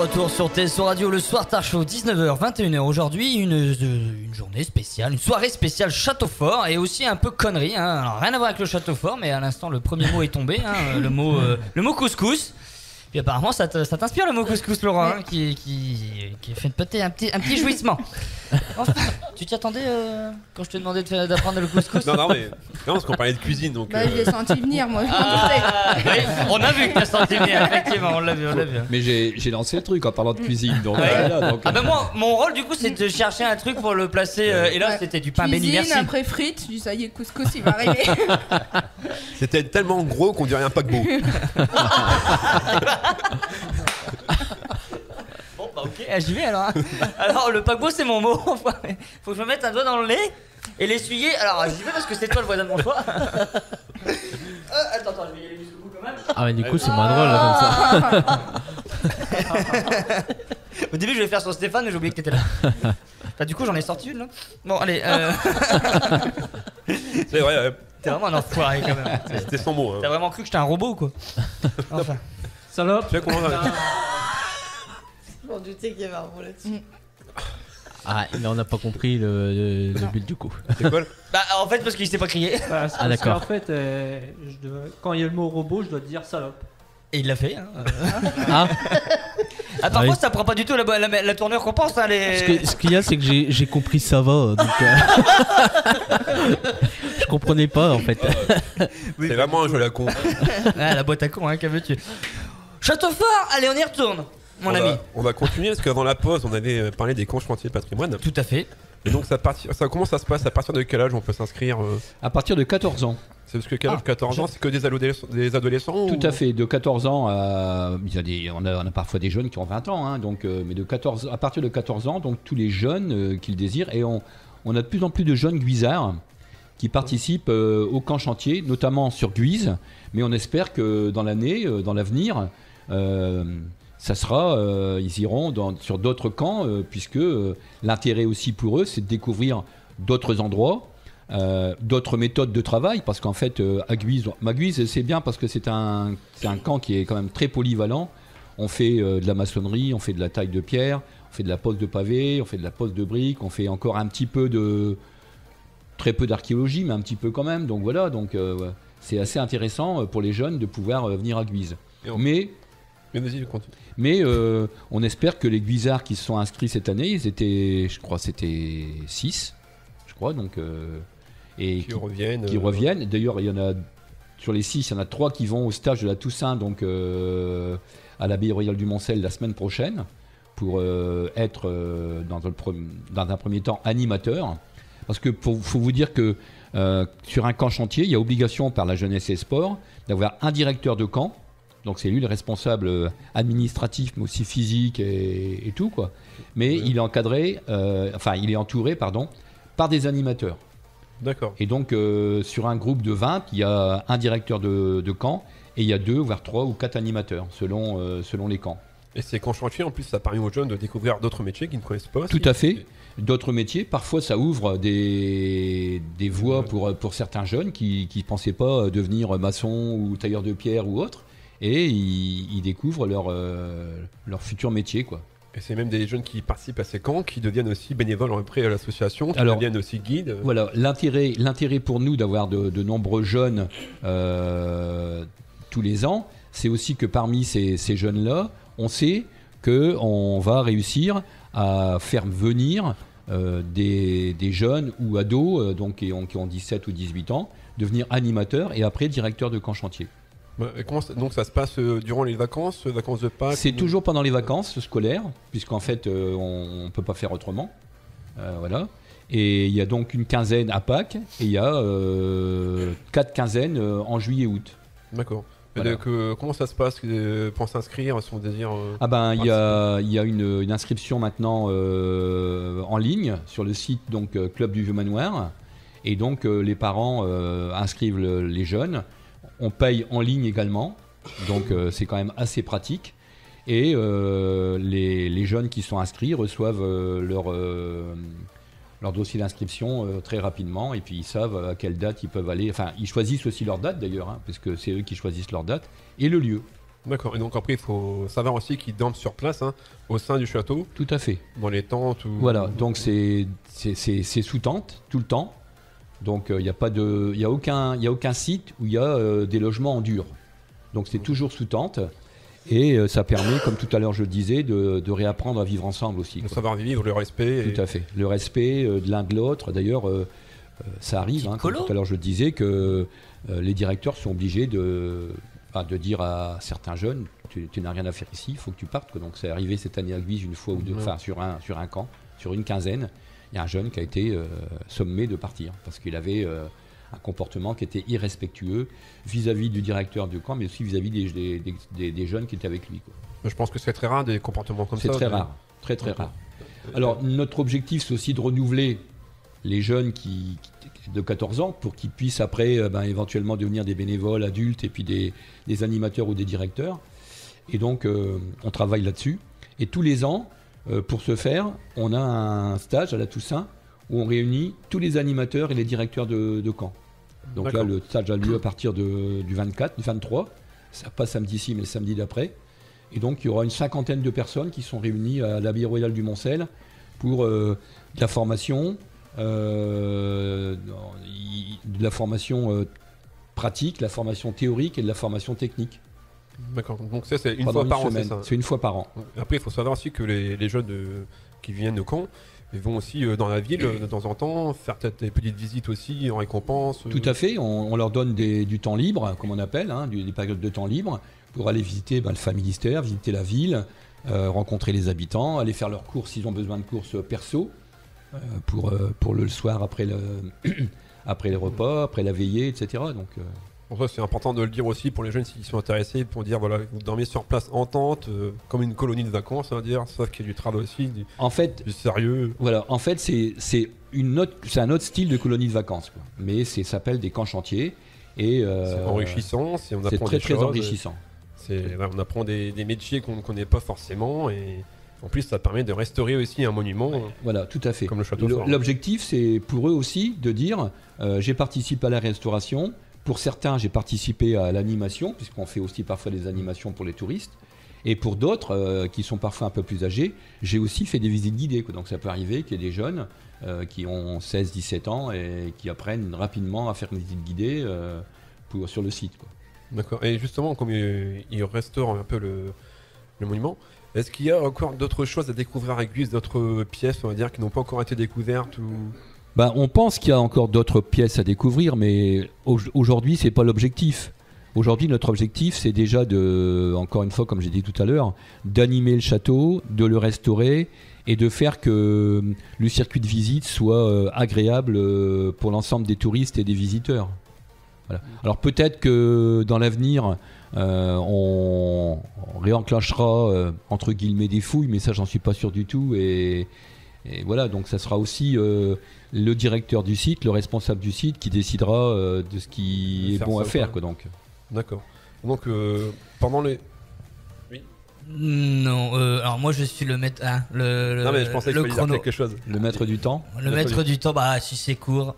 retour sur TSO Radio, le soir tard show, 19h, 21h aujourd'hui, une journée spéciale, une soirée spéciale Château Fort et aussi un peu connerie, hein. Alors rien à voir avec le Château Fort, mais à l'instant le premier mot est tombé, hein, le mot couscous. Puis apparemment ça t'inspire le mot couscous, Laurent, hein, qui fait peut-être un petit jouissement. Enfin, tu t'y attendais quand je te demandais d'apprendre le couscous? Non, parce qu'on parlait de cuisine, donc. Bah, je l'ai senti venir, moi. Oui, on a vu que t'as senti venir, effectivement, on l'a vu. Mais j'ai lancé le truc en parlant de cuisine, donc. Ouais. Voilà, donc Ah bah moi, mon rôle du coup, c'est de chercher un truc pour le placer. Et là, c'était du pain béni, merci. Cuisine, après frites, je dis ça y est, couscous, il va arriver. C'était tellement gros qu'on dirait un paquebot. Bon bah ok, j'y vais alors. Alors le paquebot c'est mon mot. Faut que je me mette un doigt dans le lait et l'essuyer. Alors j'y vais parce que c'est toi le voisin de mon choix. Attends, je vais y aller jusqu'au bout quand même. Ah mais du coup c'est moins drôle là comme ça. Au début je vais faire sur Stéphane mais j'ai oublié que t'étais là. Bah, du coup j'en ai sorti une là. Bon allez. C'est vrai, ouais. T'es vraiment un enfoiré quand même. C'était son mot. Hein. T'as vraiment cru que j'étais un robot ou quoi? Enfin. Salope. Tu sais comment ça... Bon, tu sais qu'il y avait un mot là-dessus. Ah là on n'a pas compris le but du coup. C'est quoi Bah en fait parce qu'il s'est pas crié. Bah, Ah, d'accord. En fait, quand il y a le mot robot, je dois dire salope. Et il l'a fait. Hein. Ah. Par Oui. contre ça prend pas du tout la tournure qu'on pense. Hein, Ce qu'il y a c'est que j'ai compris ça va. Donc, je comprenais pas en fait. C'est vraiment un jeu à la con. Ah, la boîte à con, hein, qu'en veux-tu? Château Fort, allez, on y retourne, mon ami. On va continuer parce qu'avant la pause, on avait parlé des camps chantiers de patrimoine. Tout à fait. Et donc, comment ça se passe? À partir de quel âge on peut s'inscrire à partir de 14 ans. C'est parce que 14 ans, c'est que des adolescents Tout à fait, de 14 ans à. On a parfois des jeunes qui ont 20 ans, hein, donc, mais à partir de 14 ans, donc tous les jeunes qui le désirent. Et on a de plus en plus de jeunes guisards qui participent au camp chantier, notamment sur Guise. Mais on espère que dans l'avenir, ça sera, ils iront sur d'autres camps, puisque l'intérêt aussi pour eux, c'est de découvrir d'autres endroits, d'autres méthodes de travail, parce qu'en fait, à Guise, c'est bien parce que c'est un camp qui est quand même très polyvalent. On fait de la maçonnerie, on fait de la taille de pierre, on fait de la pose de pavé, on fait de la pose de briques, on fait encore un petit peu très peu d'archéologie, mais un petit peu quand même. Donc voilà, c'est assez intéressant pour les jeunes de pouvoir venir à Guise. Mais on espère que les Guisards qui se sont inscrits cette année, ils étaient, je crois, c'était 6, je crois, donc et qui reviennent. D'ailleurs, il y en a sur les 6, il y en a 3 qui vont au stage de la Toussaint, donc à l'abbaye royale du Moncel la semaine prochaine, pour être dans un premier temps animateur. Parce que faut vous dire que sur un camp chantier, il y a obligation par la jeunesse et sport d'avoir un directeur de camp. Donc c'est lui le responsable administratif, mais aussi physique et tout, quoi. Mais il est encadré, il est entouré, par des animateurs. D'accord. Et donc sur un groupe de 20, il y a un directeur de camp et il y a 2, voire 3 ou 4 animateurs selon les camps. Et ces camps chantiers, en plus, ça permet aux jeunes de découvrir d'autres métiers qu'ils ne connaissent pas. Tout à fait. D'autres métiers, parfois ça ouvre des voies pour certains jeunes qui ne pensaient pas devenir maçon ou tailleur de pierre ou autre, et ils découvrent leur futur métier, quoi. Et c'est même des jeunes qui participent à ces camps qui deviennent aussi bénévoles après à l'association, qui deviennent aussi guides. Voilà, l'intérêt pour nous d'avoir de nombreux jeunes tous les ans, c'est aussi que parmi ces jeunes-là, on sait qu'on va réussir à faire venir des jeunes ou ados qui ont 17 ou 18 ans, devenir animateurs et après directeurs de camp chantier. Donc ça se passe durant les vacances de Pâques? C'est toujours pendant les vacances scolaires, puisqu'en fait on ne peut pas faire autrement. Voilà. Et il y a donc une quinzaine à Pâques et il y a 4 quinzaines en juillet-août. D'accord. Voilà. Donc, comment ça se passe pour s'inscrire si on désire il y a une inscription maintenant en ligne sur le site Club du Vieux Manoir, et donc les parents inscrivent les jeunes. On paye en ligne également, donc c'est quand même assez pratique. Et les jeunes qui sont inscrits reçoivent leur dossier d'inscription très rapidement, et puis ils savent à quelle date ils peuvent aller. Enfin, ils choisissent aussi leur date d'ailleurs, parce que c'est eux qui choisissent leur date et le lieu. D'accord, et donc après il faut savoir aussi qu'ils dorment sur place, hein, au sein du château. Tout à fait. Dans les tentes ou... Voilà, donc c'est sous tente tout le temps. Donc il n'y a aucun site où il y a des logements en dur. Donc c'est toujours sous tente. Et ça permet, comme tout à l'heure je le disais, de réapprendre à vivre ensemble aussi. Le savoir-vivre, le respect. Tout à fait. Le respect de l'un de l'autre. D'ailleurs, ça arrive, comme tout à l'heure je le disais, que les directeurs sont obligés de dire à certains jeunes, tu n'as rien à faire ici, il faut que tu partes. Donc c'est arrivé cette année à Guise une fois ou deux, enfin sur un camp, sur une quinzaine, il y a un jeune qui a été sommé de partir parce qu'il avait un comportement qui était irrespectueux vis-à-vis du directeur du camp, mais aussi vis-à-vis des jeunes qui étaient avec lui, quoi. Je pense que c'est très rare des comportements comme ça. C'est très rare, très très rare. Alors notre objectif c'est aussi de renouveler les jeunes de 14 ans pour qu'ils puissent après éventuellement devenir des bénévoles adultes et puis des animateurs ou des directeurs. Et donc on travaille là-dessus. Et tous les ans, pour ce faire, on a un stage à la Toussaint où on réunit tous les animateurs et les directeurs de camp. Donc là, le stage a lieu à partir du 24, du 23, pas samedi-ci mais le samedi d'après. Et donc il y aura une 50aine de personnes qui sont réunies à l'abbaye royale du Moncel pour de la formation, pratique, la formation théorique et de la formation technique. D'accord, donc ça c'est une fois par an, c'est ça? C'est une fois par an. Après il faut savoir aussi que les jeunes qui viennent de Caen, ils vont aussi dans la ville de temps en temps, faire peut-être des petites visites aussi en récompense. Tout à fait, on leur donne du temps libre, comme on appelle, des périodes de temps libre, pour aller visiter le Familistère, visiter la ville, rencontrer les habitants, aller faire leurs courses s'ils ont besoin de courses perso, pour le soir après les repas, après la veillée, etc. Donc, pour ça, c'est important de le dire aussi pour les jeunes s'ils sont intéressés, pour dire voilà, vous dormez sur place en tente, comme une colonie de vacances, on va dire, sauf qu'il y a du travail aussi, du sérieux. Voilà, en fait, c'est un autre style de colonie de vacances, quoi. Mais ça s'appelle des camps chantiers. Et c'est enrichissant, on apprend c'est très enrichissant. On apprend des métiers qu'on ne connaît pas forcément, et en plus ça permet de restaurer aussi un monument. Voilà, tout à fait. Comme le château fort. L'objectif, c'est pour eux aussi de dire j'ai participé à la restauration. Pour certains, j'ai participé à l'animation, puisqu'on fait aussi parfois des animations pour les touristes. Et pour d'autres, qui sont parfois un peu plus âgés, j'ai aussi fait des visites guidées, quoi. Donc ça peut arriver qu'il y ait des jeunes qui ont 16-17 ans et qui apprennent rapidement à faire une visite guidée sur le site, quoi. D'accord. Et justement, comme ils restaurent un peu le monument, est-ce qu'il y a encore d'autres choses à découvrir à Guise, d'autres pièces, on va dire, qui n'ont pas encore été découvertes ou... On pense qu'il y a encore d'autres pièces à découvrir, mais aujourd'hui, c'est pas l'objectif. Aujourd'hui, notre objectif, c'est déjà encore une fois, comme j'ai dit tout à l'heure, d'animer le château, de le restaurer et de faire que le circuit de visite soit agréable pour l'ensemble des touristes et des visiteurs. Voilà. Alors peut-être que dans l'avenir, on réenclenchera entre guillemets des fouilles, mais ça, j'en suis pas sûr du tout. Et voilà, donc ça sera aussi le directeur du site, le responsable du site qui décidera de ce qui est bon à faire, quoi, donc. D'accord. Donc pendant les... Oui. Non, alors moi je suis le maître... non mais je pensais qu'il fallait dire quelque chose. Le maître du temps. Le maître du temps, si c'est court.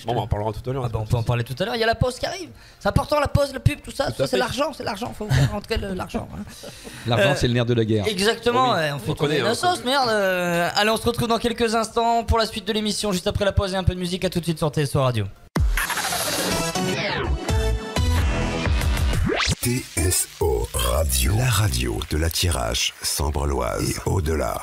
Bon, on en parlera tout à l'heure. On peut en parler tout à l'heure. Il y a la pause qui arrive. C'est important, la pause, le pub, tout ça. C'est l'argent, faut faire rentrer l'argent. L'argent, c'est le nerf de la guerre. Exactement, oui, on fait tourner la sauce, merde. Allez, on se retrouve dans quelques instants pour la suite de l'émission, juste après la pause et un peu de musique. À tout de suite sur TSO Radio. TSO Radio, la radio de la Thiérache, Sambre-Loise et au-delà.